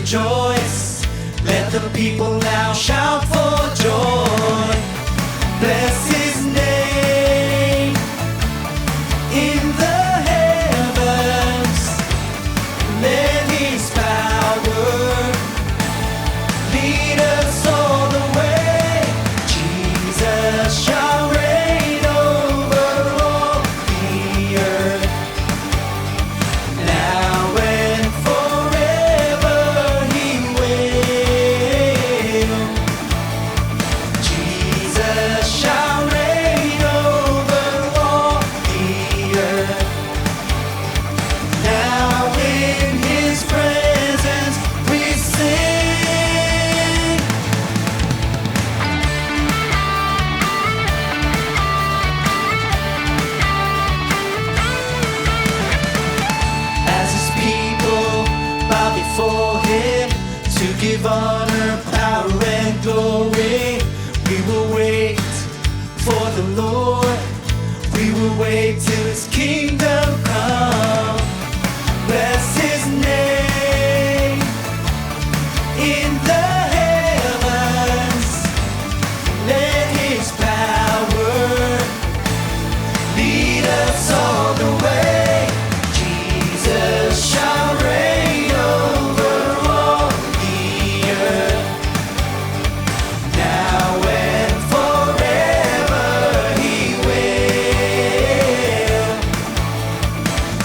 rejoice. Let the people now shout for joy. Bless His name in the heavens. Let His power lead us all the way. Jesus shall reign over all the earth, now and forever He will. Jesus shall reign over all the earth, now in His presence we sing. As His people bow before Him to give honor, power, and glory, we will wait for the Lord. We will wait till His kingdom come. Bless His name in the heavens. Let His power lead us all the way. Jesus shall reign over all the earth, now and forever He will.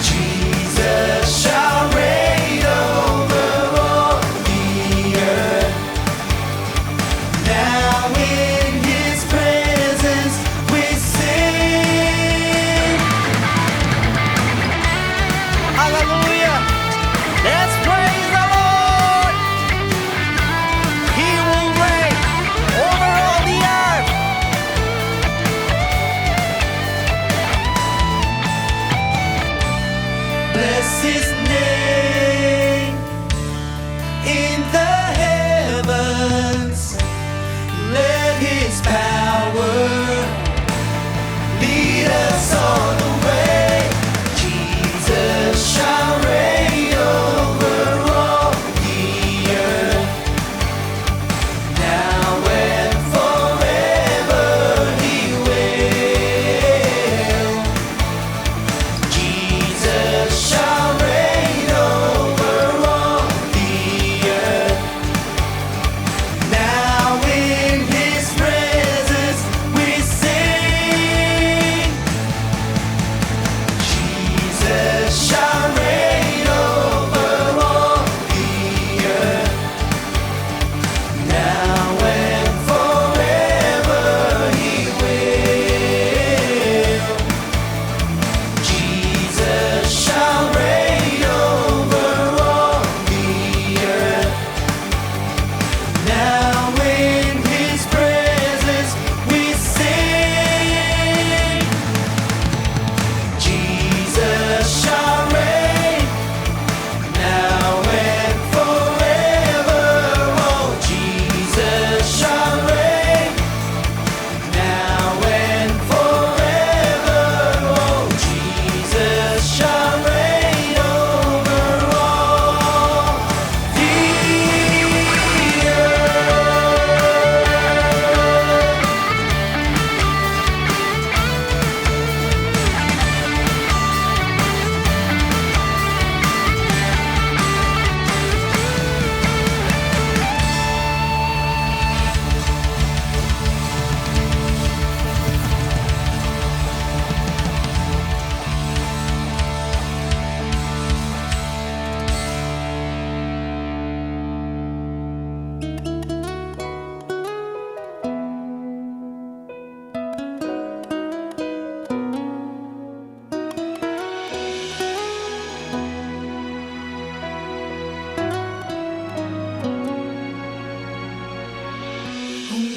Jesus shall reign over all the earth, now in His presence we sing. Hallelujah! Let's praise the Lord! He will reign over all the earth. Bless His name in the heavens. Let His power lead us all the way. Jesus shall reign over all the earth, now and forever He will. Jesus shall reign over all the earth, now in His presence we sing. Jesus shall reign over all the earth, now and forever He will. Jesus shall reign over all the earth, now in His presence we sing. Jesus shall reign, now and forever. Oh, Jesus shall reign, now and forever. Oh, Jesus shall reign over all the earth.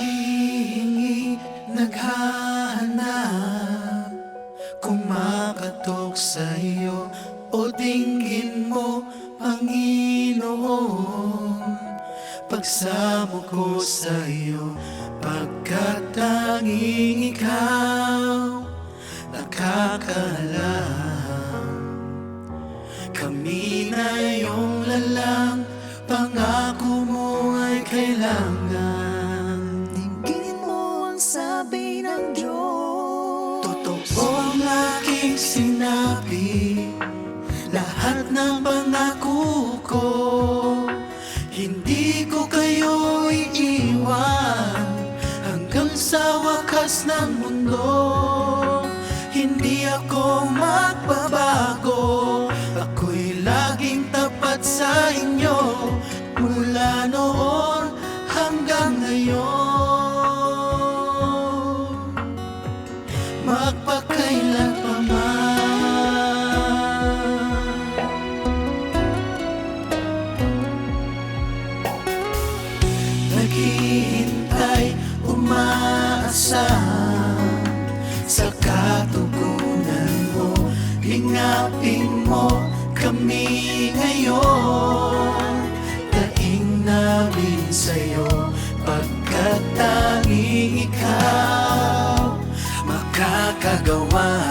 Humihingi, naghahanap, kumakatok sa iyo o dinggin mo, Panginoon. Pagsamo ko sa iyo, pagkat tanging ikaw nakakaalam. Kami na iyong lalang pangako mo ay kailangan. Tingin mo ang sabi ng Diyos. Totoo ang aking sinabi, lahat ng pangako ko. Hindi ko kayo iiwan hanggang sa wakas ng mundo. Hindi ako magbabago, ako'y laging tapat sa inyo, mula noon hanggang ngayon, magpakailan pa man. Naghihintay, umaasam sa katugunan mo, hingapin mo kami ngayon. Daing namin sa'yo, pagkat tanging ikaw makakagawa.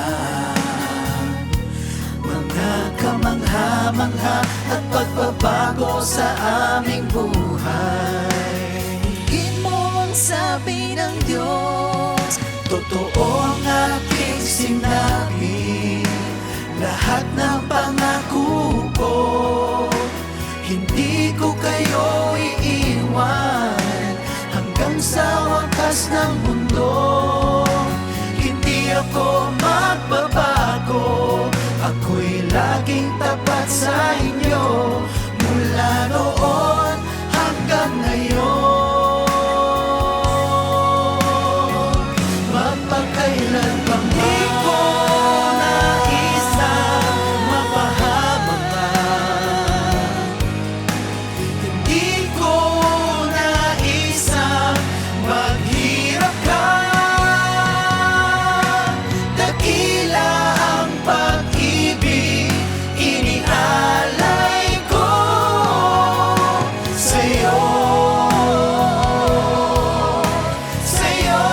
Mga kamangha-mangha at pagbabago sa aming buhay. Hingin mo ang sabi ng Diyos, totoo ang aking sinabi, lahat ng pangako ko. Hindi ko kayo iiwan hanggang sa wakas ng mundo. Hindi ako magbabago, ako'y laging tapat sa inyo, mula noon hanggang ngayon, magpakailan pa man. Di ko naisang mapahamak ka, hindi ko naisang maghirap ka. Dakila ang pag-ibig, inialay ko sa'yo, sa'yo.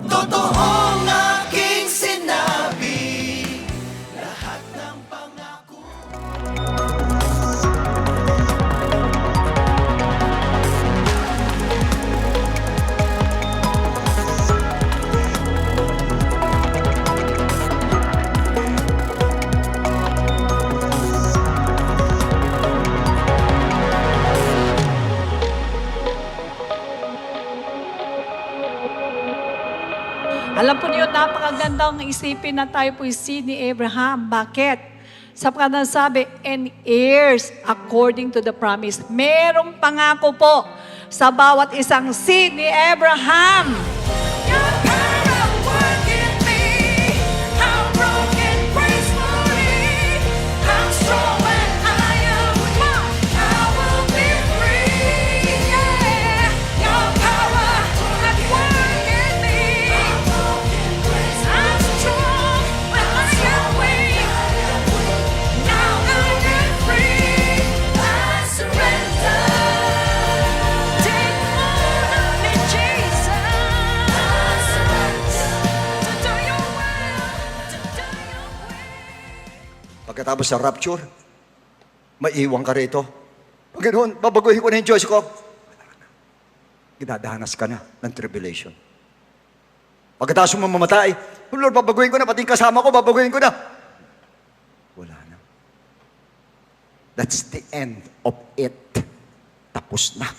Totoo ang aking sinabi, lahat ng pangako. Alam po niyo, napakagandang isipin na tayo po'y seed ni Abraham. Bakit? Sapagkat nasabi, and heirs according to the promise. Merong pangako po sa bawat isang seed ni Abraham. Your power work in me, how broken gracefully, how strong when I am weak, I will be free. Yeah, your power at work in me, I'm strong when I am weak. Now I am free, I surrender. Take hold of me, Jesus. I surrender to do your will, to do your will. Pagkatapos sa rapture, maiiwan ka rito. Panginoon, babaguhin ko na yung Diyos ko. Ginadanas ka na ng tribulation. Pagkatapos mo mamatay, oh Lord, babaguhin ko na, pati yung kasama ko, babaguhin ko na. Wala na. That's the end of it. Tapos na.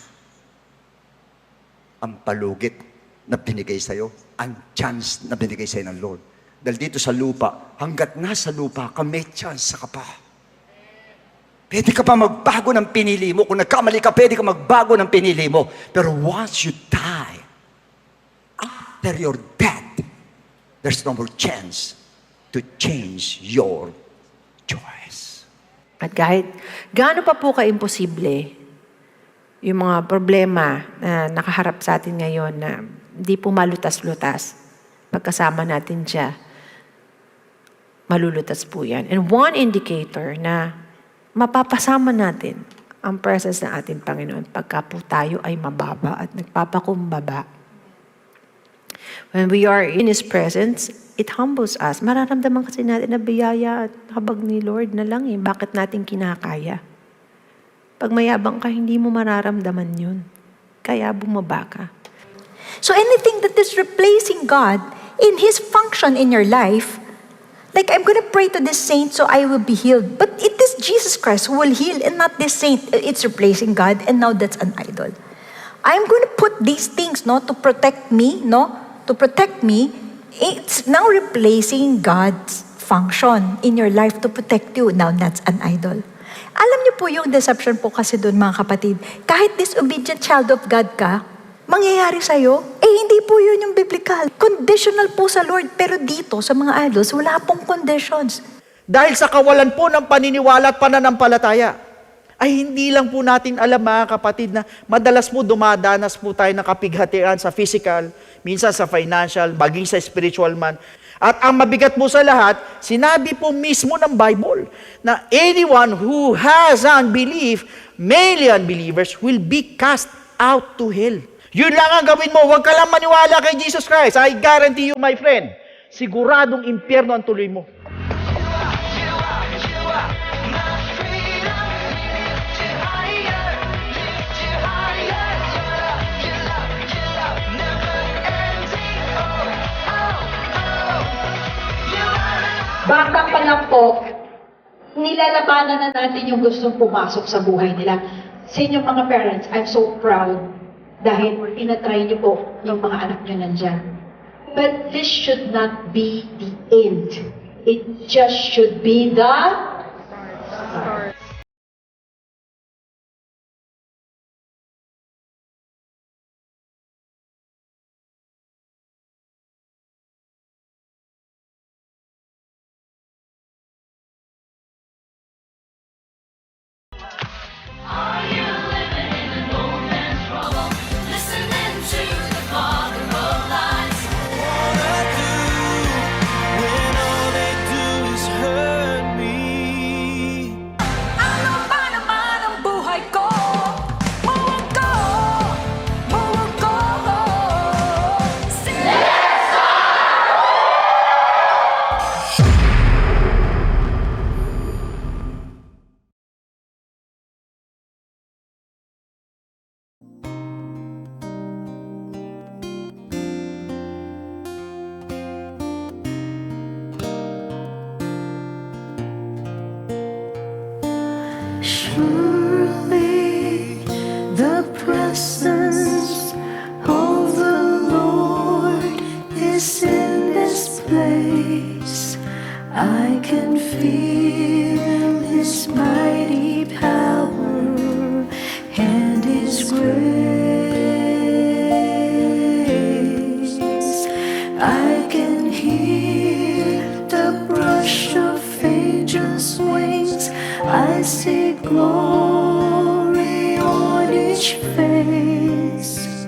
Ang palugit na binigay sa'yo, ang chance na binigay sa'yo ng Lord. Dahil dito sa lupa, hanggat nasa lupa ka, may chance ka pa. Pwede ka pa magbago ng pinili mo. Kung nagkamali ka, pwede ka magbago ng pinili mo. Pero once you die, after your death, there's no more chance to change your choice. At kahit gaano pa po ka-imposible yung mga problema na nakaharap sa atin ngayon na hindi po malutas-lutas, pagkasama natin siya, malulutas po yan. And one indicator na mapapasama natin ang presence ng ating Panginoon pagka po tayo ay mababa at nagpapakumbaba. When we are in His presence, it humbles us. Mararamdaman kasi natin na biyaya at habag ni Lord na lang Bakit natin kinakaya? Pag mayabang ka, hindi mo mararamdaman yun. Kaya bumaba ka. So anything that is replacing God in His function in your life, like I'm going to pray to this saint so I will be healed. But it is Jesus Christ who will heal and not this saint. It's replacing God and now that's an idol. I'm going to put these things to protect me, to protect me. It's now replacing God's function in your life to protect you. Now that's an idol. Alam niyo po yung deception po kasi doon mga kapatid. Kahit disobedient child of God ka, mangyayari sa'yo, hindi po yun yung biblical. Conditional po sa Lord, pero dito sa mga idols, wala pong conditions. Dahil sa kawalan po ng paniniwala at pananampalataya, ay hindi lang po natin alam mga kapatid na madalas po dumadanas po tayo ng kapighatian sa physical, minsan sa financial, maging sa spiritual man. At ang mabigat po sa lahat, sinabi po mismo ng Bible na anyone who has unbelief, mainly unbelievers, will be cast out to hell. Yun lang ang gawin mo. Huwag ka lang maniwala kay Jesus Christ. I guarantee you, my friend, siguradong impyerno ang tuloy mo. Bata pa lang po, nilalabanan na natin yung gustong pumasok sa buhay nila. Sa inyong mga parents, I'm so proud dahil tinatry niyo po yung mga anak niyo nandyan. But this should not be the end. It just should be the start. Listening to the Father of lies. When all they do is hurt me. Ano ba naman ang buhay ko? Buwag ko. Surely the presence of the Lord is in this place. I can feel His mighty power and His grace. I can hear the brush of angels' wings. I see glory on each face,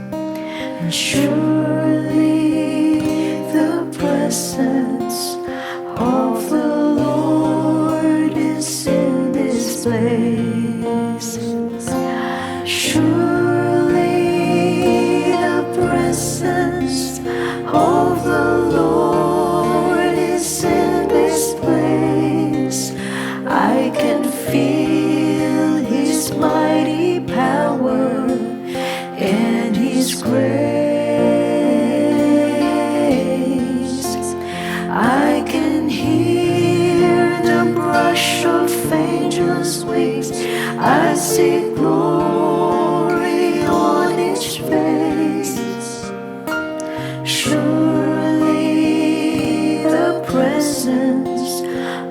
and surely the presence of the Lord is in this place. Surely the presence of the Lord is in this place. I can feel His mighty power and His grace. I can hear the brush of angels' wings. I see glory on each face. Surely the presence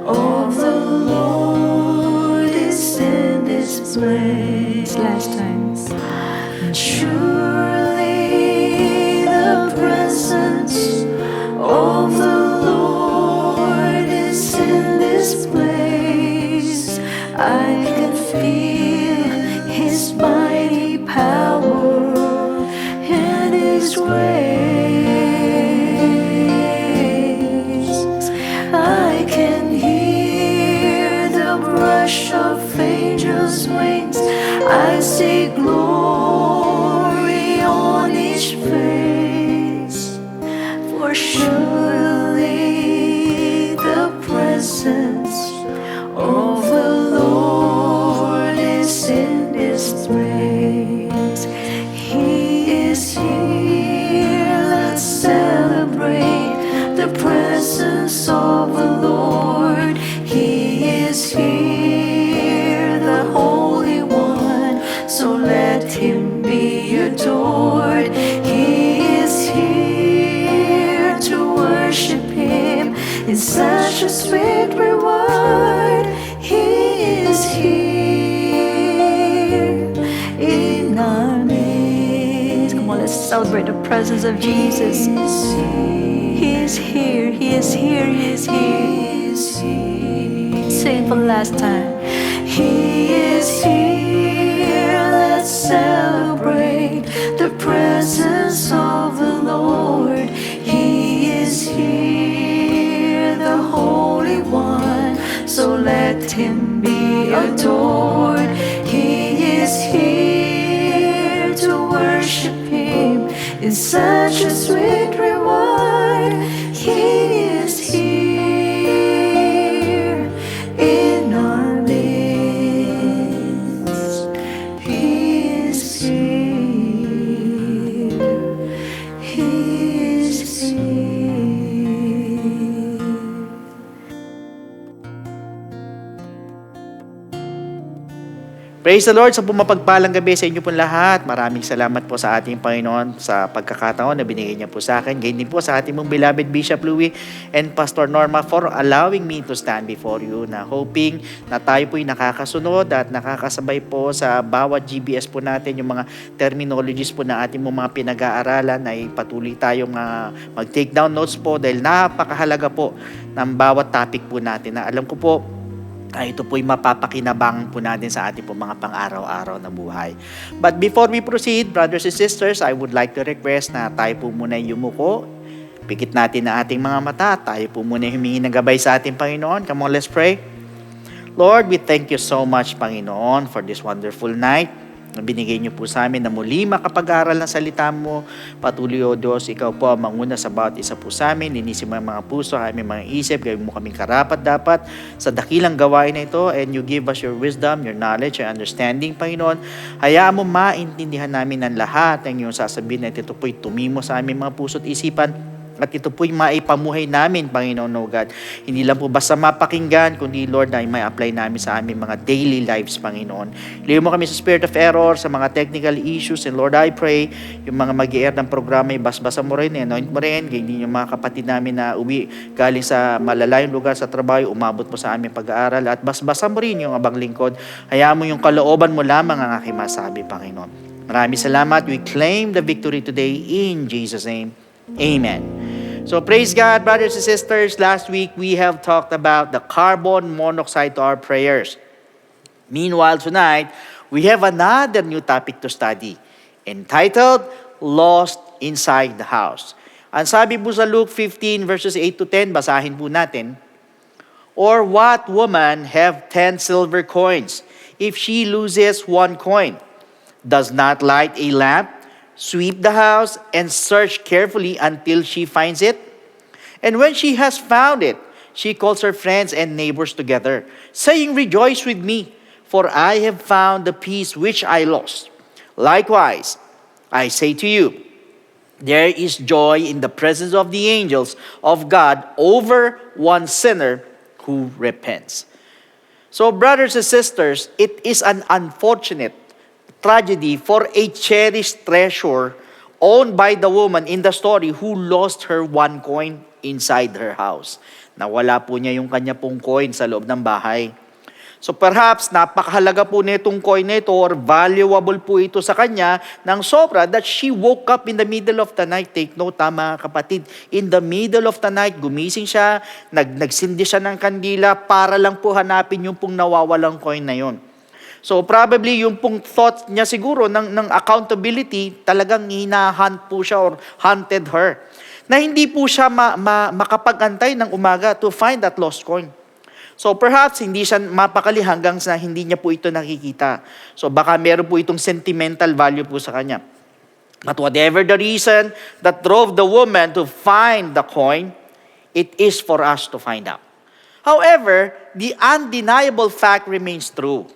of the Lord is in this place. Last time. Surely the presence of the Lord is in this place. I can feel His mighty power and His grace. I can hear the brush of angels' wings. I see glory on each face. surely the presence of the Lord is in this place. He is here. Let's celebrate the presence of the Lord. He is here, the Holy One. So let him be adored. He is here to worship him. It's such a sweet reward. He is here in our midst. Come on, let's celebrate the presence of Jesus. He is here. He is here. He is here. Say it for the last time. He is here. Let's celebrate the presence of the Lord. He is here, the Holy One. So let him be adored. He is here to worship him. It's such a sweet reward. He is here in our midst. He is here. He is here. Praise the Lord sa pumapagpalang gabi sa inyo po lahat. Maraming salamat po sa ating Panginoon sa pagkakataon na binigay niya po sa akin. Ganyan din po sa ating mong beloved Bishop Louie and Pastor Norma for allowing me to stand before you, na hoping na tayo po'y nakakasunod at nakakasabay po sa bawat GBS po natin, yung mga terminologies po na ating mga pinag-aaralan, ay patuloy tayong mag-take down notes po dahil napakahalaga po ng bawat topic po natin na alam ko po ito po'y mapapakinabangan po natin sa ating po mga pang-araw-araw na buhay. But before we proceed, brothers and sisters, I would like to request na tayo po muna yumuko. Pikit natin na ating mga mata. Tayo po muna humingi ng gabay sa ating Panginoon. Come on, let's pray. Lord, we thank you so much, Panginoon, for this wonderful night na binigay niyo po sa amin na muli makapag-aral ng salita mo. Patuloy, O Diyos, ikaw po ang manguna sa bawat isa po sa amin. Linisin mo ang mga puso, aming mga isip, gawin mo kaming karapat-dapat sa dakilang gawain na ito, and you give us your wisdom, your knowledge, your understanding, Panginoon. Hayaan mo maintindihan namin ang lahat ng iyong sasabihin, at ito po'y tumimo sa aming mga puso at isipan. At ito po'y maipamuhay namin, Panginoon, O God. Hindi lang po basta mapakinggan, kundi, Lord, ay may apply namin sa aming mga daily lives, Panginoon. Liyo mo kami sa spirit of error, sa mga technical issues. And Lord, I pray, yung mga mag-i-air ng programa, basbasa mo rin, anoint mo rin. Ganyan yung mga kapatid namin na uwi galing sa malalayong lugar sa trabaho, umabot mo sa aming pag-aaral. At basbasa mo rin yung abang lingkod. Hayaan mo yung kalooban mo lamang ang aking masabi, Panginoon. Maraming salamat. We claim the victory today in Jesus' name. Amen. So praise God, brothers and sisters. Last week we have talked about the carbon monoxide to our prayers. Meanwhile, tonight we have another new topic to study entitled Lost Inside the House. Ang sabi po sa Luke 15 verses 8 to 10, basahin po natin. Or what woman have 10 silver coins if she loses 1 coin? Does not light a lamp, sweep the house, and search carefully until she finds it? And when she has found it, she calls her friends and neighbors together, saying, Rejoice with me, for I have found the piece which I lost. Likewise, I say to you, there is joy in the presence of the angels of God over one sinner who repents. So, brothers and sisters, it is an unfortunate tragedy for a cherished treasure owned by the woman in the story who lost her 1 coin inside her house. Nawala po niya yung kanya pong coin sa loob ng bahay. So perhaps napakahalaga po nitong coin nito or valuable po ito sa kanya ng sobra that she woke up in the middle of the night. Take note, mga kapatid. In the middle of the night, gumising siya, nagsindi siya ng kandila para lang po hanapin yung pong nawawalang coin na yon. So probably yung pong thought niya siguro ng accountability, talagang hinahunt po siya or hunted her. Na hindi po siya makapag-antay ng umaga to find that lost coin. So perhaps hindi siya mapakali hanggang sa hindi niya po ito nakikita. So baka meron po itong sentimental value po sa kanya. But whatever the reason that drove the woman to find the coin, it is for us to find out. However, the undeniable fact remains true.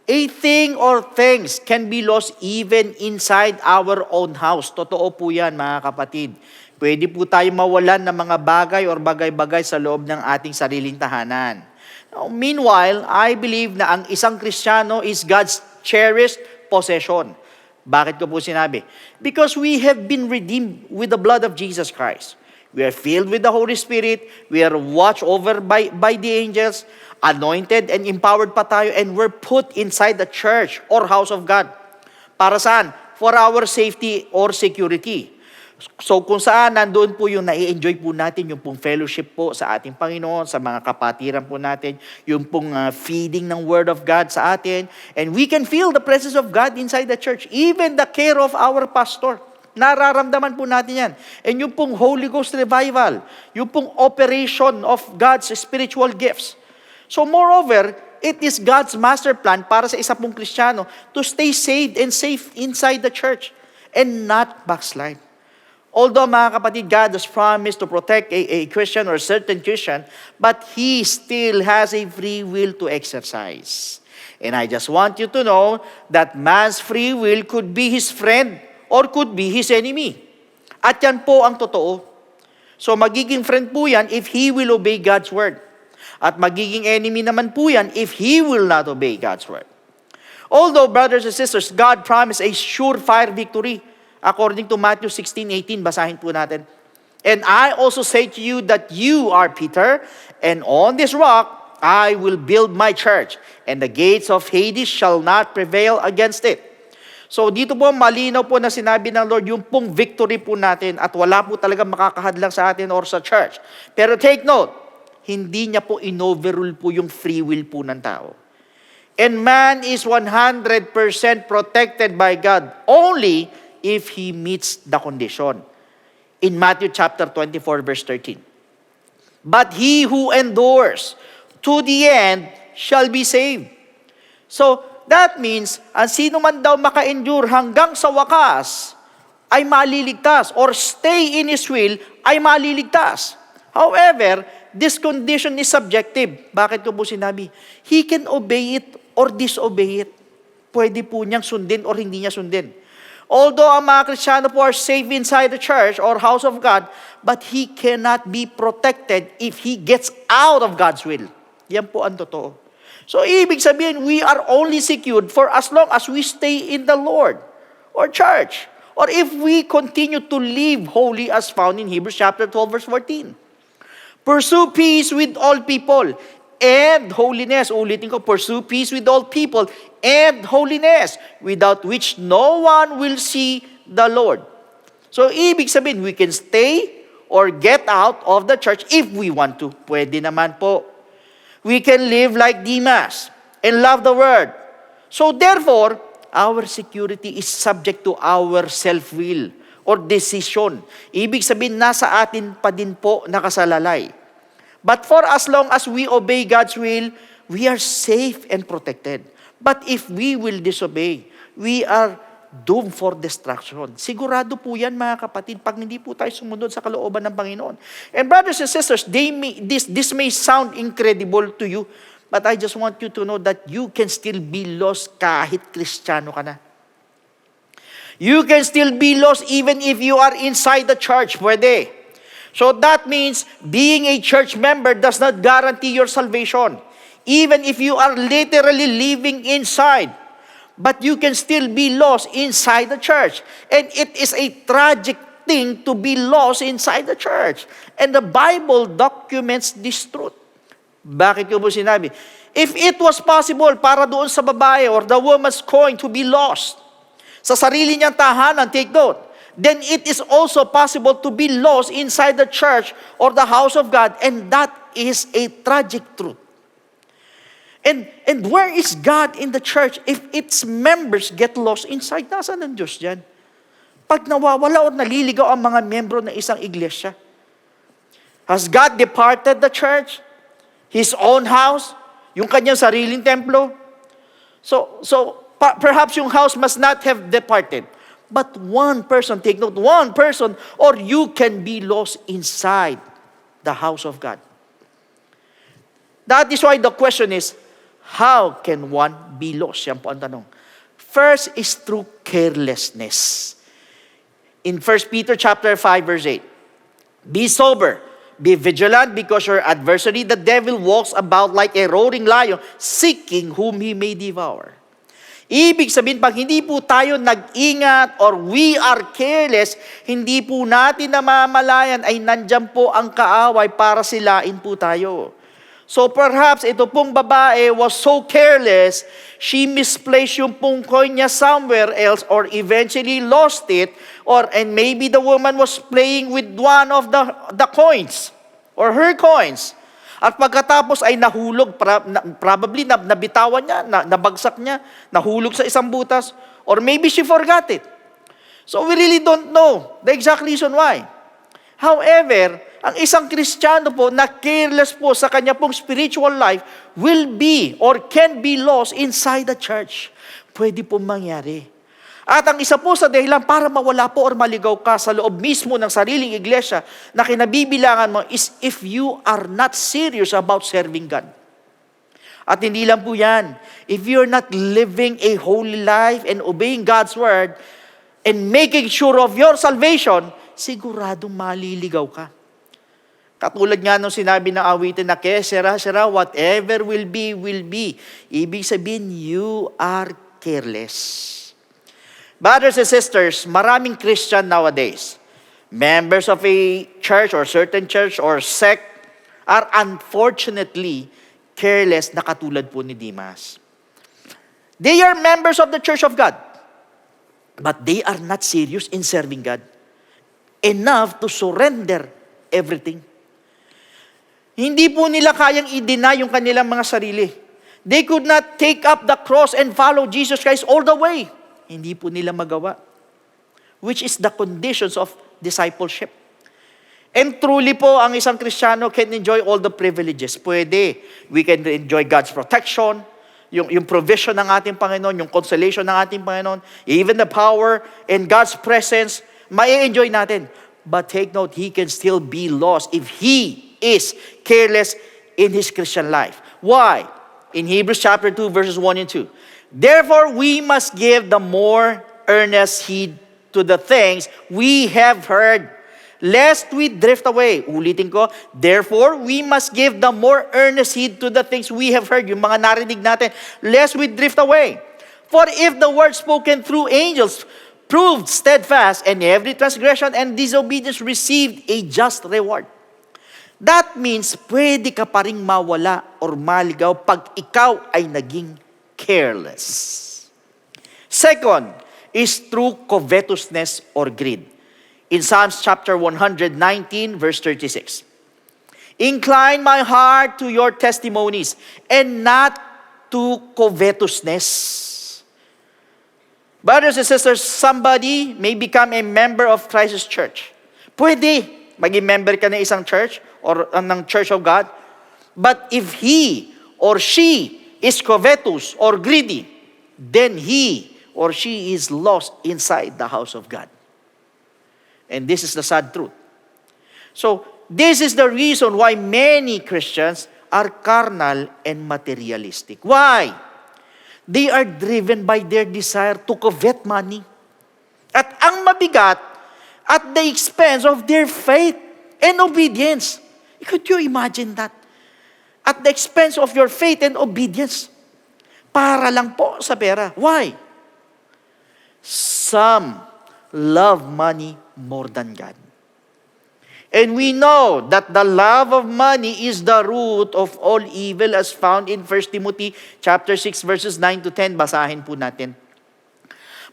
A thing or things can be lost even inside our own house. Totoo po yan, mga kapatid. Pwede po tayo mawalan ng mga bagay or bagay-bagay sa loob ng ating sariling tahanan. Now, meanwhile, I believe na ang isang Kristiyano is God's cherished possession. Bakit ko po sinabi? Because we have been redeemed with the blood of Jesus Christ. We are filled with the Holy Spirit. We are watched over by the angels. Anointed and empowered pa tayo, and we're put inside the church or house of God. Para saan? For our safety or security. So kung saan nandoon po yung nai-enjoy po natin, yung pong fellowship po sa ating Panginoon, sa mga kapatiran po natin, yung pong feeding ng Word of God sa atin, and we can feel the presence of God inside the church, even the care of our pastor. Nararamdaman po natin yan. And yung pong Holy Ghost revival, yung pong operation of God's spiritual gifts. So moreover, it is God's master plan para sa isa pong Kristiyano to stay saved and safe inside the church and not backslide. Although, mga kapatid, God has promised to protect a Christian or a certain Christian, but He still has a free will to exercise. And I just want you to know that man's free will could be his friend or could be his enemy. At yan po ang totoo. So magiging friend po yan if he will obey God's word. At magiging enemy naman po yan if he will not obey God's word. Although, brothers and sisters, God promised a surefire victory. According to Matthew 16:18, basahin po natin. And I also say to you that you are Peter, and on this rock I will build my church, and the gates of Hades shall not prevail against it. So dito po malinaw po na sinabi ng Lord yung pong victory po natin at wala po talaga makakahadlang sa atin or sa church. Pero take note, hindi niya po in-overrule po yung free will po ng tao. And man is 100% protected by God only if he meets the condition. In Matthew chapter 24, verse 13. But he who endures to the end shall be saved. So, that means, ang sino man daw maka-endure hanggang sa wakas ay maliligtas or stay in His will ay maliligtas. However, this condition is subjective. Bakit ko po sinabi? He can obey it or disobey it. Pwede po niyang sundin or hindi niya sundin. Although ang mga Kristiyano po are safe inside the church or house of God, but he cannot be protected if he gets out of God's will. Yan po ang totoo. So, ibig sabihin, we are only secured for as long as we stay in the Lord or church. Or if we continue to live holy as found in Hebrews chapter 12, verse 14. Pursue peace with all people and holiness. Ulitin ko, pursue peace with all people and holiness, without which no one will see the Lord. So, ibig sabihin, we can stay or get out of the church if we want to. Pwede naman po. We can live like Demas and love the word. So, therefore, our security is subject to our self-will or decision. Ibig sabihin, nasa atin pa din po nakasalalay. But for as long as we obey God's will, we are safe and protected. But if we will disobey, we are doomed for destruction. Sigurado po yan, mga kapatid, pag hindi po tayo sumunod sa kalooban ng Panginoon. And brothers and sisters, this may sound incredible to you, but I just want you to know that you can still be lost kahit Kristiyano ka na. You can still be lost even if you are inside the church. Pwede. So that means being a church member does not guarantee your salvation. Even if you are literally living inside, but you can still be lost inside the church. And it is a tragic thing to be lost inside the church. And the Bible documents this truth. Bakit ko po sinabi? If it was possible para doon sa babae or the woman's coin to be lost sa sarili niyang tahanan, take note, then it is also possible to be lost inside the church or the house of God, and that is a tragic truth. And where is God in the church if its members get lost inside? Nasaan ang Diyos dyan? Pag nawawala o naliligaw ang mga membro ng isang iglesia, has God departed the church? His own house? Yung kanyang sariling templo? So perhaps yung house must not have departed. but one person, take note, one person, or you can be lost inside the house of God. That is why the question is, how can one be lost? Yan po ang tanong. First is through carelessness. In 1 Peter chapter 5, verse 8, be sober, be vigilant, because your adversary, the devil, walks about like a roaring lion, seeking whom he may devour. Ibig sabihin, pag hindi po tayo nag-ingat or we are careless, hindi po natin namamalayan ay nandyan po ang kaaway para silain po tayo. So perhaps ito pong babae was so careless, she misplaced yung pong coin niya somewhere else or eventually lost it, and maybe the woman was playing with one of the coins or her coins. At pagkatapos ay nahulog, probably nabitawan niya, nabagsak niya, nahulog sa isang butas, or maybe she forgot it. So we really don't know the exact reason why. However, ang isang Kristiyano po na careless po sa kanya pong spiritual life will be or can be lost inside the church. Pwede po mangyari. At ang isa po sa dahilan para mawala po or maligaw ka sa loob mismo ng sariling iglesia na kinabibilangan mo is if you are not serious about serving God. At hindi lang po yan. If you're not living a holy life and obeying God's word and making sure of your salvation, siguradong maliligaw ka. Katulad nga nung sinabi ng awitin na, "Kaya sera, whatever will be, will be." Ibig sabihin, you are careless. Brothers and sisters, maraming Christian nowadays, members of a church or certain church or sect, are unfortunately careless na katulad po ni Demas. They are members of the church of God, but they are not serious in serving God enough to surrender everything. Hindi po nila kayang i-deny yung kanilang mga sarili. They could not take up the cross and follow Jesus Christ all the way. Hindi po nila magawa. Which is the conditions of discipleship. And truly po, ang isang Kristiyano can enjoy all the privileges. Pwede. We can enjoy God's protection, yung provision ng ating Panginoon, yung consolation ng ating Panginoon, even the power and God's presence, mai-enjoy natin. But take note, he can still be lost if he is careless in his Christian life. Why? In Hebrews chapter 2, verses 1 and 2. Therefore, we must give the more earnest heed to the things we have heard, lest we drift away. Ulitin ko, therefore, we must give the more earnest heed to the things we have heard, yung mga narinig natin, lest we drift away. For if the word spoken through angels proved steadfast, and every transgression and disobedience received a just reward. That means, pwede ka pa ring mawala or maligaw pag ikaw ay naging careless. Second is through covetousness or greed. In Psalms chapter 119, verse 36. Incline my heart to your testimonies and not to covetousness. Brothers and sisters, somebody may become a member of Christ's church. Pwede maging member ka ng isang church or ng Church of God. But if he or she is covetous or greedy, then he or she is lost inside the house of God. And this is the sad truth. So, this is the reason why many Christians are carnal and materialistic. Why? They are driven by their desire to covet money. At ang mabigat, at the expense of their faith and obedience. Could you imagine that? At the expense of your faith and obedience. Para lang po sa pera. Why? Some love money more than God. And we know that the love of money is the root of all evil as found in 1 Timothy chapter 6 verses 9 to 10. Basahin po natin.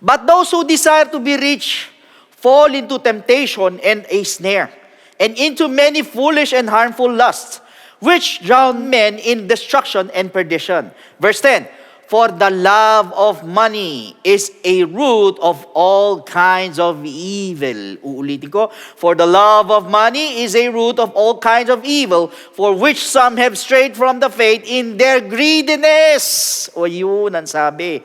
But those who desire to be rich fall into temptation and a snare, and into many foolish and harmful lusts, which drown men in destruction and perdition. Verse 10, for the love of money is a root of all kinds of evil. Uulitin ko, for the love of money is a root of all kinds of evil, for which some have strayed from the faith in their greediness. O yun ang sabi.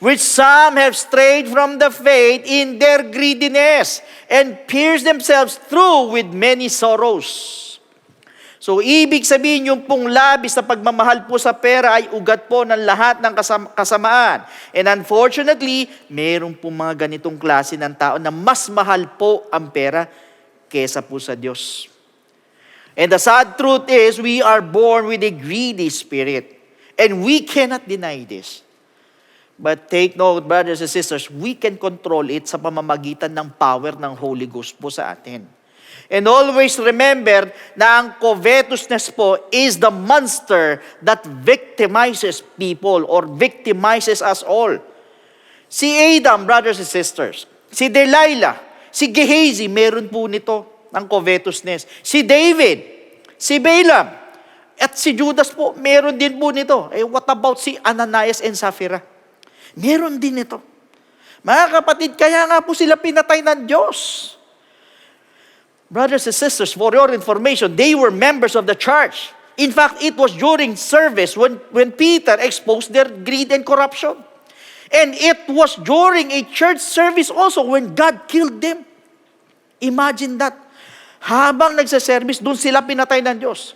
which some have strayed from the faith in their greediness, and pierced themselves through with many sorrows. So, ibig sabihin yung pong labis na pagmamahal po sa pera ay ugat po ng lahat ng kasamaan. And unfortunately, meron po mga ganitong klase ng tao na mas mahal po ang pera kesa po sa Diyos. And the sad truth is, we are born with a greedy spirit. And we cannot deny this. But take note, brothers and sisters, we can control it sa pamamagitan ng power ng Holy Ghost po sa atin. And always remember na ang covetousness po is the monster that victimizes people or victimizes us all. Si Adam, brothers and sisters, si Delilah, si Gehazi, meron po nito ng covetousness. Si David, si Balaam, at si Judas po, meron din po nito. Eh, what about si Ananias and Sapphira? Meron din ito. Mga kapatid, kaya nga po sila pinatay ng Diyos. Brothers and sisters, for your information, they were members of the church. In fact, it was during service when Peter exposed their greed and corruption. And it was during a church service also when God killed them. Imagine that. Habang nagsaservice, doon sila pinatay ng Diyos.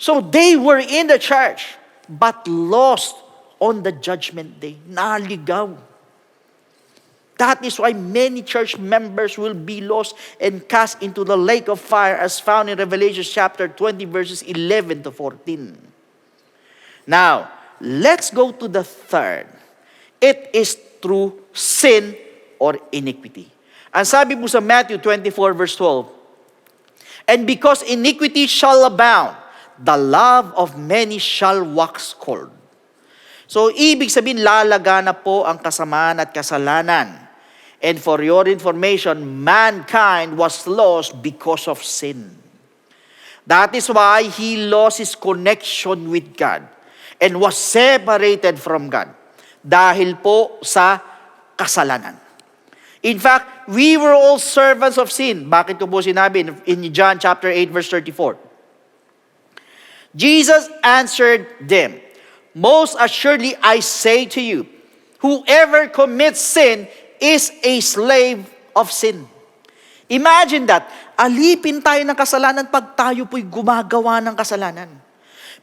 So they were in the church, but lost on the judgment day. Naligaw. That is why many church members will be lost and cast into the lake of fire as found in Revelation chapter 20 verses 11 to 14. Now, let's go to the third. It is through sin or iniquity. Ang sabi po sa Matthew 24 verse 12, and because iniquity shall abound, the love of many shall wax cold. So, ibig sabihin, lalaga na po ang kasamaan at kasalanan. And for your information, mankind was lost because of sin. That is why he lost his connection with God and was separated from God dahil po sa kasalanan. In fact, we were all servants of sin. Bakit ko po sinabi in John chapter 8 verse 34? Jesus answered them, most assuredly I say to you, whoever commits sin is a slave of sin. Imagine that. Alipin tayo ng kasalanan pag tayo po'y gumagawa ng kasalanan.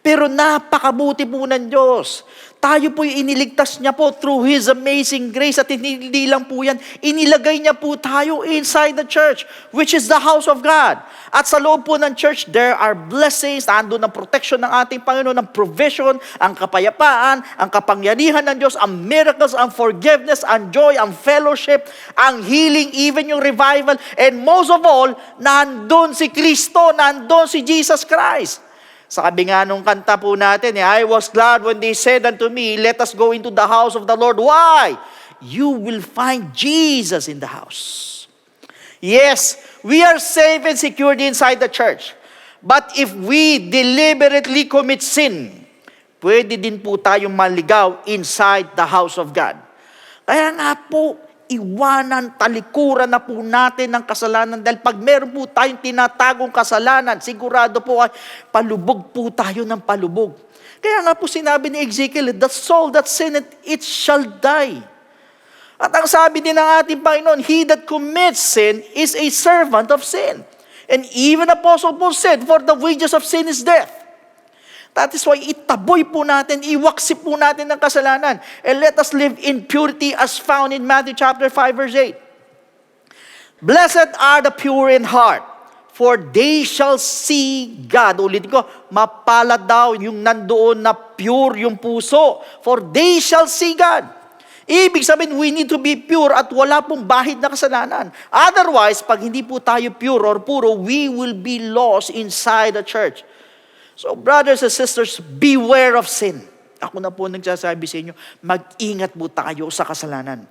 Pero napakabuti po ng Diyos. Tayo po'y iniligtas niya po through His amazing grace at hindi lang po yan. Inilagay niya po tayo inside the church, which is the house of God. At sa loob po ng church, there are blessings, nandun ang protection ng ating Panginoon, ang provision, ang kapayapaan, ang kapangyarihan ng Diyos, ang miracles, ang forgiveness, ang joy, ang fellowship, ang healing, even yung revival. And most of all, nandun si Kristo, nandun si Jesus Christ. Sabi nga nung kanta po natin, I was glad when they said unto me, let us go into the house of the Lord. Why? You will find Jesus in the house. Yes, we are safe and secured inside the church. But if we deliberately commit sin, pwede din po tayong maligaw inside the house of God. Kaya nga po, iwanan, talikuran na po natin ng kasalanan dahil pag meron po tayong tinatagong kasalanan, sigurado po ay palubog po tayo ng palubog. Kaya nga po sinabi ni Ezekiel, the soul that sinneth, it shall die. At ang sabi din ng ating Panginoon, he that commits sin is a servant of sin. And even Apostle Paul said, for the wages of sin is death. That is why itaboy po natin, iwaksi po natin ng kasalanan. And let us live in purity as found in Matthew chapter 5 verse 8. Blessed are the pure in heart, for they shall see God. Ulitin ko, mapalad daw yung nandoon na pure yung puso, for they shall see God. Ibig sabihin, we need to be pure at wala pong bahid na kasalanan. Otherwise, pag hindi po tayo pure or puro, we will be lost inside the church. So, brothers and sisters, beware of sin. Ako na po nagsasabi sa inyo, mag-ingat po tayo sa kasalanan.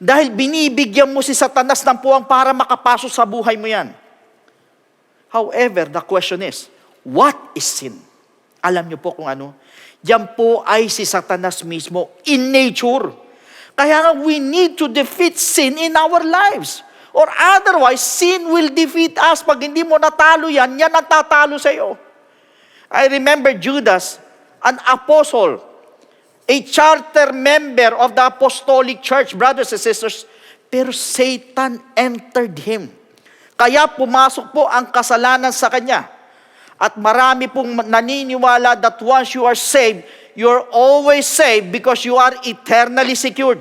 Dahil binibigyan mo si Satanas ng puwang para makapasok sa buhay mo yan. However, the question is, what is sin? Alam niyo po kung ano? Yan po ay si Satanas mismo in nature. Kaya nga, we need to defeat sin in our lives. Or otherwise, sin will defeat us. Pag hindi mo natalo yan, yan ang tatalo sa iyo. I remember Judas, an apostle, a charter member of the Apostolic Church, brothers and sisters, pero Satan entered him. Kaya pumasok po ang kasalanan sa kanya. At marami pong naniniwala that once you are saved, you're always saved because you are eternally secured.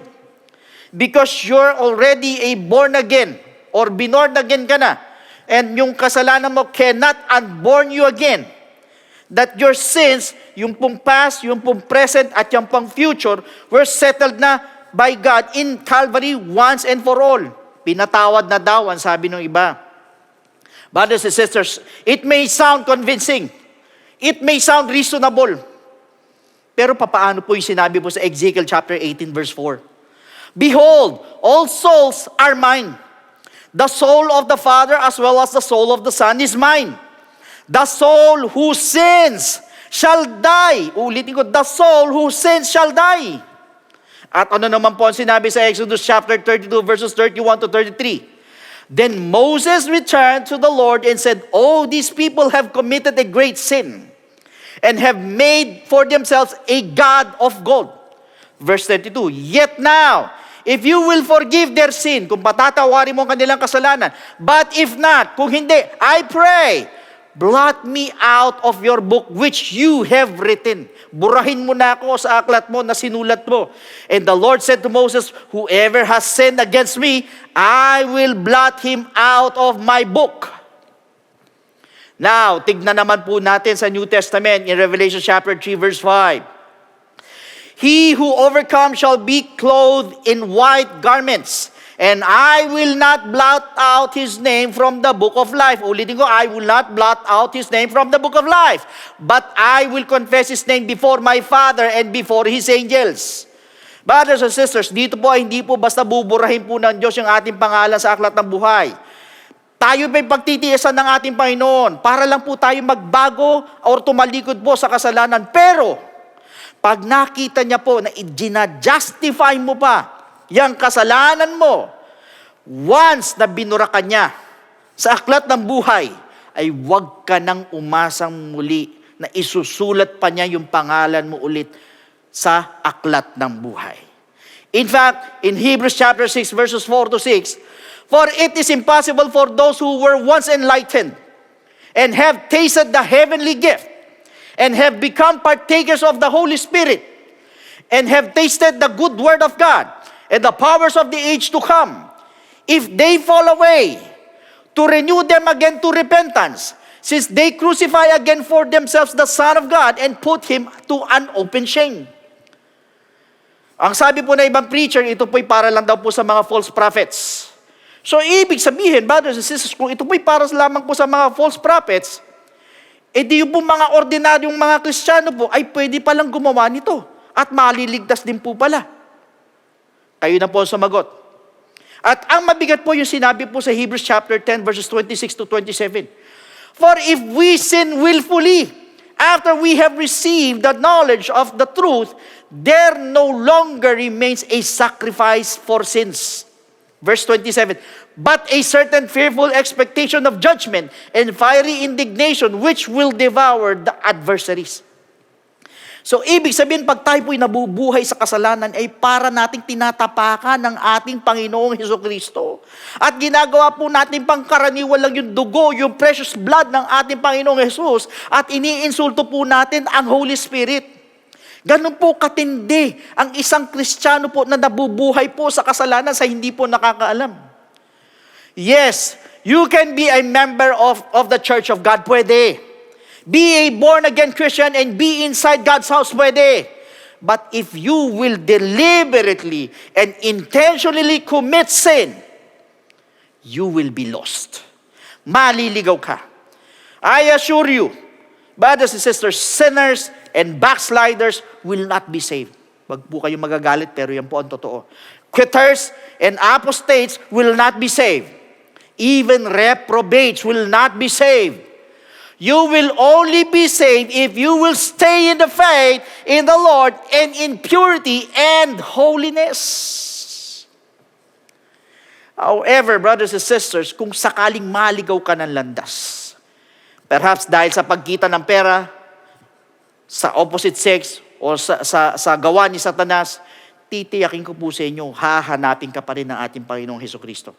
Because you're already a born again or binorn again ka na. And yung kasalanan mo cannot unborn you again. That your sins, yung pong past, yung pong present, at yung pong future, were settled na by God in Calvary once and for all. Pinatawad na daw, ang sabi ng iba. Brothers and sisters, it may sound convincing. It may sound reasonable. Pero papaano po yung sinabi po sa Ezekiel chapter 18 verse 4? Behold, all souls are mine. The soul of the Father as well as the soul of the Son is mine. The soul who sins shall die. Ulitin ko, the soul who sins shall die. At ano naman po ang sinabi sa Exodus chapter 32 verses 31 to 33? Then Moses returned to the Lord and said, "Oh, these people have committed a great sin and have made for themselves a god of gold." Verse 32, "Yet now, if you will forgive their sin," kung patatawarin mo ang kanilang kasalanan, "but if not," kung hindi, "I pray, blot me out of your book which you have written." Burahin mo na ako sa aklat mo na sinulat mo. And the Lord said to Moses, "Whoever has sinned against me, I will blot him out of my book." Now, tignan naman po natin sa New Testament in Revelation chapter 3 verse 5. "He who overcomes shall be clothed in white garments, and I will not blot out his name from the book of life." Ulitin ko, I will not blot out his name from the book of life, but I will confess his name before my Father and before his angels. Brothers and sisters, dito po ay hindi po basta buburahin po ng Diyos yung ating pangalan sa aklat ng buhay. Tayo ba'y pagtitiisan ng ating Panginoon para lang po tayo magbago or tumalikod po sa kasalanan. Pero, pag nakita niya po na i-justify mo pa yung kasalanan mo, once na binura ka niya sa aklat ng buhay, ay huwag ka nang umasang muli na isusulat pa niya yung pangalan mo ulit sa aklat ng buhay. In fact, in Hebrews chapter 6 verses 4 to 6, "For it is impossible for those who were once enlightened and have tasted the heavenly gift and have become partakers of the Holy Spirit and have tasted the good word of God and the powers of the age to come, if they fall away, to renew them again to repentance, since they crucify again for themselves the Son of God and put Him to an open shame." Ang sabi po na ibang preacher, ito po'y para lang daw po sa mga false prophets. So, ibig sabihin, brothers and sisters, kung ito po'y para lamang po sa mga false prophets, di yung po mga ordinaryong mga Kristiyano po ay pwede palang gumawa nito at maliligtas din po pala. Kayo na po ang sumagot. At ang mabigat po yung sinabi po sa Hebrews chapter 10 verses 26 to 27. "For if we sin willfully, after we have received the knowledge of the truth, there no longer remains a sacrifice for sins." Verse 27, "But a certain fearful expectation of judgment and fiery indignation which will devour the adversaries." So, ibig sabihin, pag tayo po'y nabubuhay sa kasalanan, ay para nating tinatapakan ng ating Panginoong Hesukristo. At ginagawa po natin pangkaraniwan lang yung dugo, yung precious blood ng ating Panginoong Jesus, at iniinsulto po natin ang Holy Spirit. Ganun po katindi ang isang Kristiyano po na nabubuhay po sa kasalanan sa hindi po nakakaalam. Yes, you can be a member of the Church of God, pwede. Be a born-again Christian and be inside God's house, pwede. But if you will deliberately and intentionally commit sin, you will be lost. Maliligaw ka. I assure you, brothers and sisters, sinners and backsliders will not be saved. Wag po kayong magagalit, pero yan po ang totoo. Quitters and apostates will not be saved. Even reprobates will not be saved. You will only be saved if you will stay in the faith in the Lord and in purity and holiness. However, brothers and sisters, kung sakaling maligaw ka ng landas, perhaps dahil sa pagkita ng pera, sa opposite sex, o sa gawa ni Satanas, titiyakin ko po sa inyo, hahanapin ka pa rin ng ating Panginoong Hesukristo.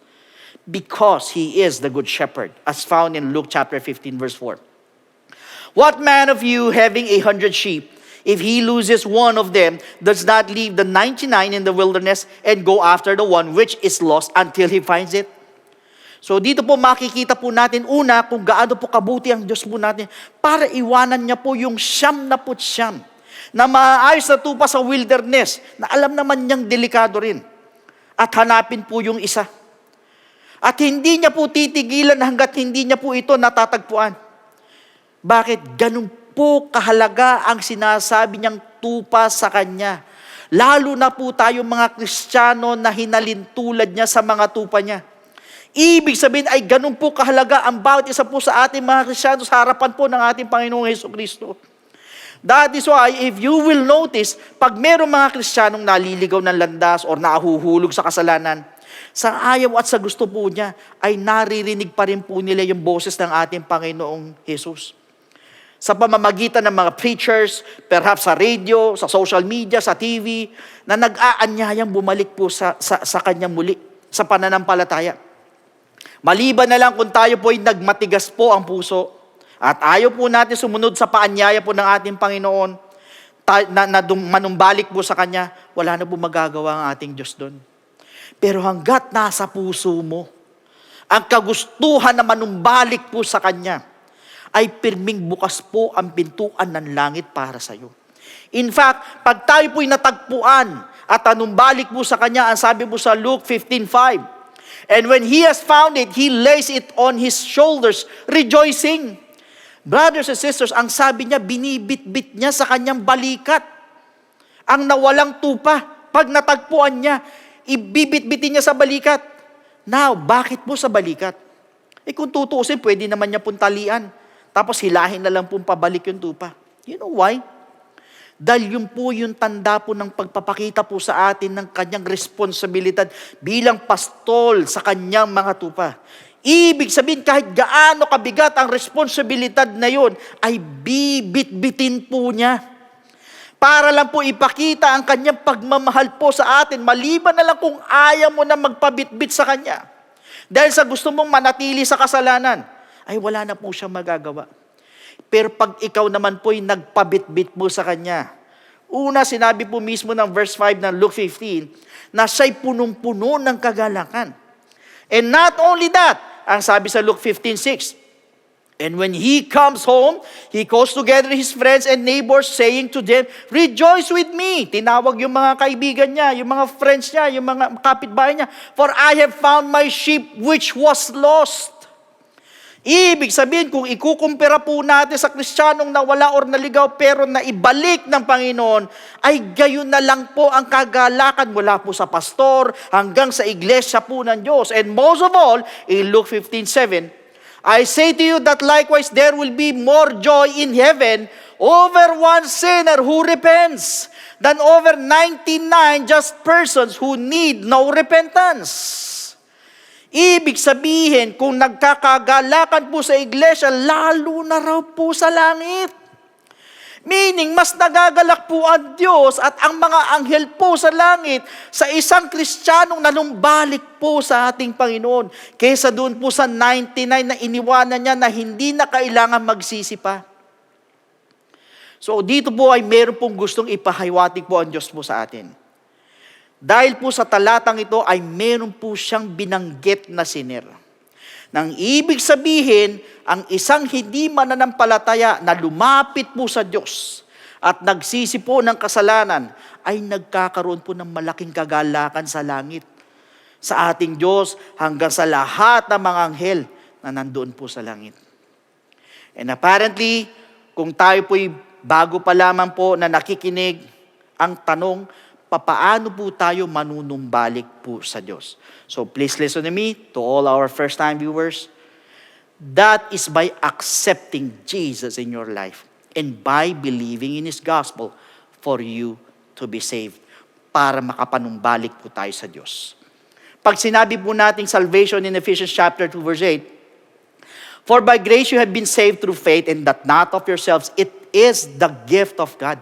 Because He is the good shepherd, as found in Luke chapter 15, verse 4. What man of you, having 100 sheep, if he loses one of them, does not leave the 99 in the wilderness and go after the one which is lost until he finds it? So dito po makikita po natin una kung gaano po kabuti ang Diyos po natin para iwanan niya po yung 99 na maayos na tupa sa wilderness na alam naman niyang delikado rin. At hanapin po yung isa. At hindi niya po titigilan hanggat hindi niya po ito natatagpuan. Bakit? Ganun po kahalaga ang sinasabi niyang tupa sa Kanya. Lalo na po tayong mga Kristiyano na hinalintulad niya sa mga tupa niya. Ibig sabihin ay ganun po kahalaga ang bawat isa po sa ating mga Kristiyano sa harapan po ng ating Panginoong Hesukristo. That is why, if you will notice, pag mayroong mga Kristiyanong naliligaw ng landas or nahuhulog sa kasalanan, sa ayaw at sa gusto po niya, ay naririnig pa rin po nila yung boses ng ating Panginoong Jesus. Sa pamamagitan ng mga preachers, perhaps sa radio, sa social media, sa TV, na nag-aanyayang bumalik po sa kanya muli, sa pananampalataya. Maliban na lang kung tayo po ay nagmatigas po ang puso at ayaw po natin sumunod sa paanyaya po ng ating Panginoon na manumbalik po sa Kanya, wala na po magagawa ang ating Diyos doon. Pero hanggat nasa puso mo, ang kagustuhan na manumbalik po sa Kanya, ay pirming bukas po ang pintuan ng langit para sa iyo. In fact, pag tayo po'y natagpuan at anumbalik po sa Kanya, ang sabi po sa Luke 15:5, and when He has found it, He lays it on His shoulders, rejoicing. Brothers and sisters, ang sabi niya, binibit-bit niya sa kanyang balikat. Ang nawalang tupa, pag natagpuan niya, ibibit-bitin niya sa balikat. Now, bakit po sa balikat? Kung tutuusin, pwede naman niya puntalian. Tapos hilahin na lang pong pabalik yung tupa. You know why? Dahil yun po yung tanda po ng pagpapakita po sa atin ng kanyang responsibilidad bilang pastol sa kanyang mga tupa. Ibig sabihin, kahit gaano kabigat ang responsibilidad na yun, ay bibit-bitin po niya. Para lang po ipakita ang kanyang pagmamahal po sa atin, maliban na lang kung ayaw mo na magpabitbit sa kanya. Dahil sa gusto mong manatili sa kasalanan, ay wala na po siyang magagawa. Pero pag ikaw naman po'y nagpabitbit mo sa Kanya, una, sinabi po mismo ng verse 5 ng Luke 15, na siya'y punong-puno ng kagalakan. And not only that, ang sabi sa Luke 15:6, and when He comes home, He calls together His friends and neighbors, saying to them, rejoice with me. Tinawag yung mga kaibigan niya, yung mga friends niya, yung mga kapitbahay niya, for I have found my sheep which was lost. Ibig sabihin, kung ikukumpira po natin sa Kristiyanong nawala or naligaw pero naibalik ng Panginoon, ay gayon na lang po ang kagalakan mula po sa pastor hanggang sa iglesia po ng Diyos. And most of all, in Luke 15:7, I say to you that likewise there will be more joy in heaven over one sinner who repents than over 99 just persons who need no repentance. Ibig sabihin, kung nagkakagalakan po sa iglesia, lalo na raw po sa langit. Meaning, mas nagagalak po ang Diyos at ang mga anghel po sa langit sa isang Kristiyanong nanumbalik po sa ating Panginoon kaysa doon po sa 99 na iniwanan niya na hindi na kailangan magsisi pa. So dito po ay meron pong gustong ipahiwatig po ang Diyos po sa atin. Dahil po sa talatang ito ay meron po siyang binanggit na sinner. Nang ibig sabihin, ang isang hindi mananampalataya na lumapit po sa Diyos at nagsisi po ng kasalanan ay nagkakaroon po ng malaking kagalakan sa langit. Sa ating Diyos hanggang sa lahat ng mga anghel na nandoon po sa langit. And apparently, kung tayo po'y bago pa lamang po na nakikinig, ang tanong, papaano po tayo manunumbalik po sa Diyos? So please listen to me, to all our first-time viewers. That is by accepting Jesus in your life and by believing in His gospel for you to be saved, para makapanumbalik po tayo sa Diyos. Pag sinabi po nating salvation in Ephesians chapter 2 verse 8, for by grace you have been saved through faith, and that not of yourselves, it is the gift of God.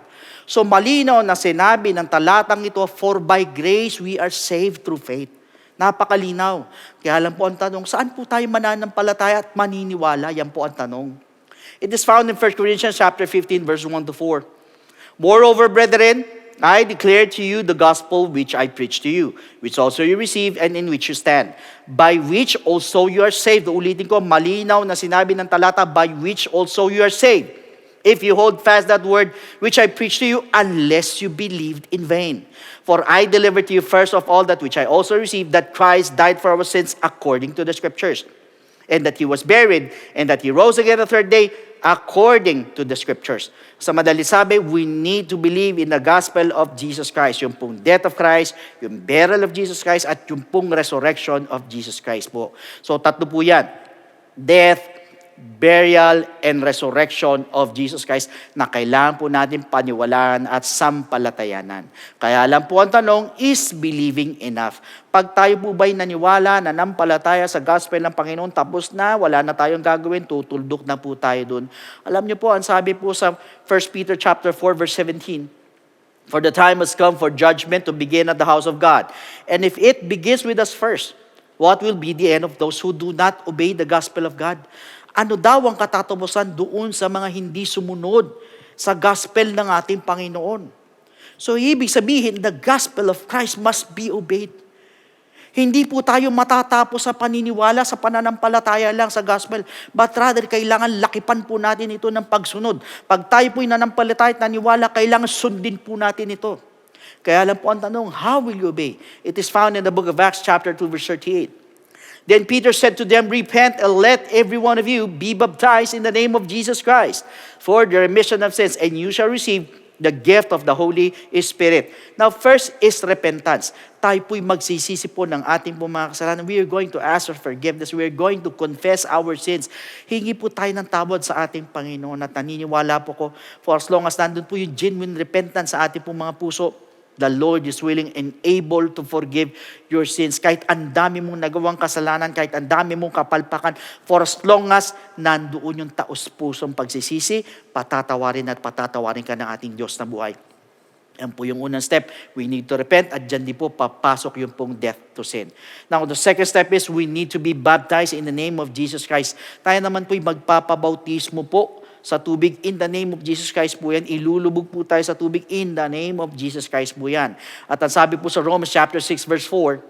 So malinaw na sinabi ng talatang ito, for by grace we are saved through faith. Napakalinaw. Kaya lang po ang tanong, saan po tayo mananampalataya at maniniwala? Yan po ang tanong. It is found in 1 Corinthians chapter 15, verse 1 to 4. Moreover, brethren, I declare to you the gospel which I preached to you, which also you received and in which you stand, by which also you are saved. Ulitin ko, malinaw na sinabi ng talata, by which also you are saved. If you hold fast that word which I preached to you, unless you believed in vain. For I delivered to you first of all that which I also received, that Christ died for our sins according to the Scriptures, and that He was buried, and that He rose again the third day according to the Scriptures. Sa madali sabi, we need to believe in the gospel of Jesus Christ. Yung pong death of Christ, yung burial of Jesus Christ, at yung pong resurrection of Jesus Christ po. So tatlo po yan. Death, burial, and resurrection of Jesus Christ na kailangan po natin paniwalaan at sampalatayanan. Kaya lang po ang tanong, is believing enough? Pag tayo po ba'y naniwala, nanampalataya sa gospel ng Panginoon, tapos na, wala na tayong gagawin, tutuldok na po tayo dun. Alam niyo po, ang sabi po sa 1 Peter chapter 4, verse 17, for the time has come for judgment to begin at the house of God. And if it begins with us first, what will be the end of those who do not obey the gospel of God? Ano daw ang katatapusan doon sa mga hindi sumunod sa gospel ng ating Panginoon? So, ibig sabihin, the gospel of Christ must be obeyed. Hindi po tayo matatapos sa paniniwala, sa pananampalataya lang sa gospel, but rather, kailangan lakipan po natin ito ng pagsunod. Pag tayo po'y nanampalataya at naniwala, kailangan sundin po natin ito. Kaya lang po ang tanong, how will you obey? It is found in the book of Acts chapter 2, verse 38. Then Peter said to them, repent and let every one of you be baptized in the name of Jesus Christ for the remission of sins, and you shall receive the gift of the Holy Spirit. Now, first is repentance. Tayo po'y magsisisi po ng ating po mga kasalanan. We are going to ask for forgiveness. We are going to confess our sins. Hingi po tayo ng tawad sa ating Panginoon at naniniwala po ko, for as long as nandun po yung genuine repentance sa ating po mga puso, the Lord is willing and able to forgive your sins. Kahit ang dami mong nagawang kasalanan, kahit ang dami mong kapalpakan, for as long as nandoon yung taos-pusong pagsisisi, patatawarin at patatawarin ka ng ating Diyos na buhay. Yan po yung unang step. We need to repent at dyan di po papasok yung pong death to sin. Now, the second step is we need to be baptized in the name of Jesus Christ. Tayo naman po'y magpapabautismo po sa tubig in the name of Jesus Christ po yan. Ilulubog po tayo sa tubig in the name of Jesus Christ po yan. At ang sabi po sa Romans chapter 6 verse 4,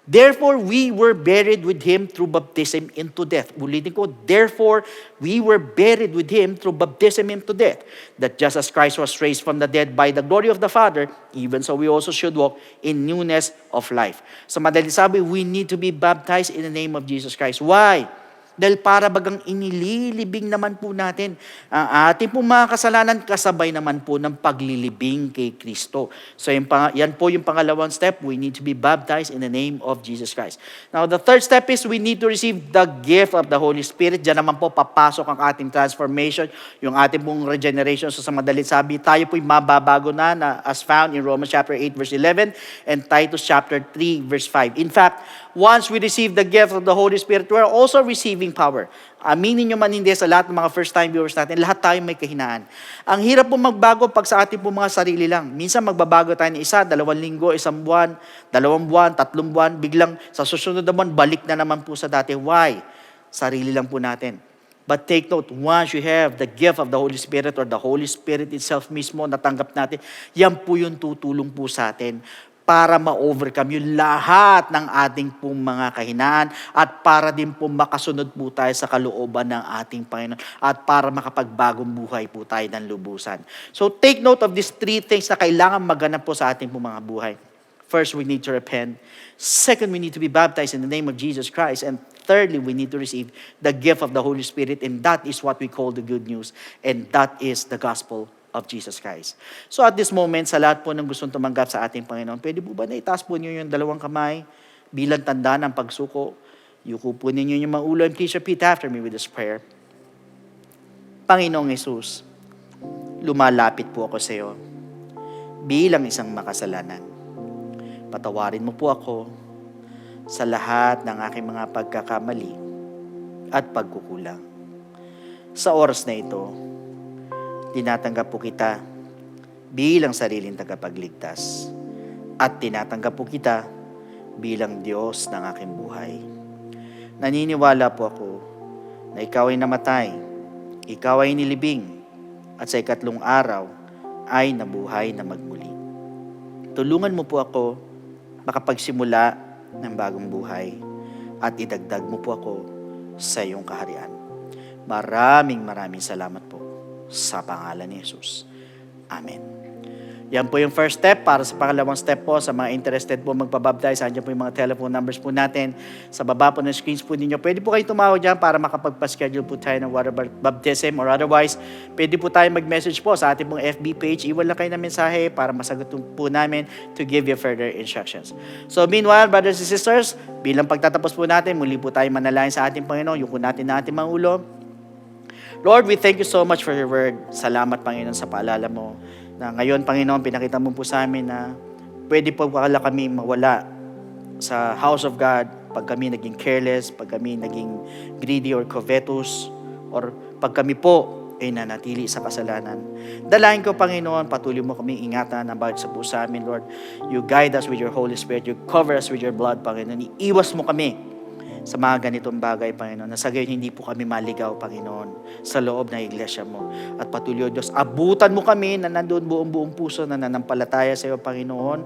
therefore we were buried with Him through baptism into death. Ulitin ko, therefore we were buried with Him through baptism into death, that just as Christ was raised from the dead by the glory of the Father, even so we also should walk in newness of life. Sa madali sabi, we need to be baptized in the name of Jesus Christ. Why? Dahil para bagang inililibing naman po natin ang ating po mga kasalanan, kasabay naman po ng paglilibing kay Kristo. So yan po yung pangalawang step. We need to be baptized in the name of Jesus Christ. Now the third step is we need to receive the gift of the Holy Spirit. Diyan naman po papasok ang ating transformation, yung ating pong regeneration. So sa madalit sabi, tayo po'y mababago na as found in Romans chapter 8 verse 11 and Titus chapter 3 verse 5. In fact, once we receive the gift of the Holy Spirit, we are also receiving power. Aminin nyo man hindi sa lahat ng mga first-time viewers natin, lahat tayo may kahinaan. Ang hirap po magbago pag sa ating po mga sarili lang. Minsan magbabago tayo ng 1, 2 linggo, 1 buwan, 2 buwan, 3 buwan, biglang sa susunod na buwan, balik na naman po sa dati. Why? Sarili lang po natin. But take note, once you have the gift of the Holy Spirit or the Holy Spirit itself mismo, natanggap natin, yan po yung tutulong po sa atin para ma-overcome yung lahat ng ating pong mga kahinaan at para din po makasunod po tayo sa kalooban ng ating Panginoon at para makapagbagong buhay po tayo ng lubusan. So take note of these 3 things na kailangan maganap po sa ating pong mga buhay. First, we need to repent. Second, we need to be baptized in the name of Jesus Christ. And thirdly, we need to receive the gift of the Holy Spirit, and that is what we call the good news, and that is the gospel of Jesus Christ. So at this moment, sa lahat po ng gustong tumanggap sa ating Panginoon, pwede po ba na itaas po niyo yung 2 kamay bilang tanda ng pagsuko? Yuko po ninyo yung mga ulo, and please repeat after me with this prayer. Panginoong Jesus, lumalapit po ako sa iyo bilang isang makasalanan. Patawarin mo po ako sa lahat ng aking mga pagkakamali at pagkukulang. Sa oras na ito, tinatanggap po kita bilang sariling tagapagligtas. At tinatanggap po kita bilang Diyos ng aking buhay. Naniniwala po ako na ikaw ay namatay, ikaw ay nilibing, at sa ikatlong araw ay nabuhay na magmuli. Tulungan mo po ako makapagsimula ng bagong buhay at idagdag mo po ako sa iyong kaharian. Maraming salamat po sa pangalan ni Jesus. Amen. Yan po yung first step. Para sa pangalawang step po, sa mga interested po magpabaptize, andyan po yung mga telephone numbers po natin. Sa baba po ng screens po ninyo, pwede po kayo tumawag dyan para makapagpa-schedule po tayo ng water baptism, or otherwise, pwede po tayo mag-message po sa ating pong FB page. Iwan lang kayo ng mensahe para masagot po namin to give you further instructions. So meanwhile, brothers and sisters, bilang pagtatapos po natin, muli po tayo manalangin sa ating Panginoon, yung natin na ating mga ulo. Lord, we thank you so much for your word. Salamat, Panginoon, sa paalala mo na ngayon, Panginoon, pinakita mo po sa amin na pwede po pala kami mawala sa house of God pag kami naging careless, pag kami naging greedy or covetous, or pag kami po ay nanatili sa kasalanan. Dalain ko, Panginoon, patuloy mo kami ingatan ang bawat sa puso amin, Lord. You guide us with your Holy Spirit. You cover us with your blood, Panginoon. Iiwas mo kami sa mga ganitong bagay, Panginoon, na sa gayon hindi po kami maligaw, Panginoon, sa loob ng iglesia mo. At patuloy, Diyos, abutan mo kami na nandun buong puso na nanampalataya sa iyo, Panginoon.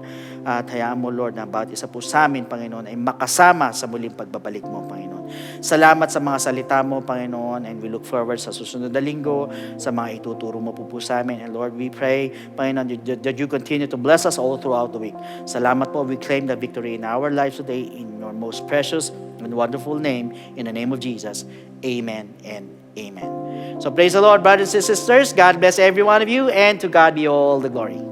At hayaan mo, Lord, na bawat isa po sa amin, Panginoon, ay makasama sa muling pagbabalik mo, Panginoon. Salamat sa mga salita mo, Panginoon, and we look forward sa susunod na linggo, sa mga ituturo mo po sa amin. And Lord, we pray, Panginoon, that you continue to bless us all throughout the week. Salamat po, we claim the victory in our lives today in your most precious and wonderful name, in the name of Jesus. Amen and amen. So praise the Lord, brothers and sisters. God bless every one of you, and to God be all the glory.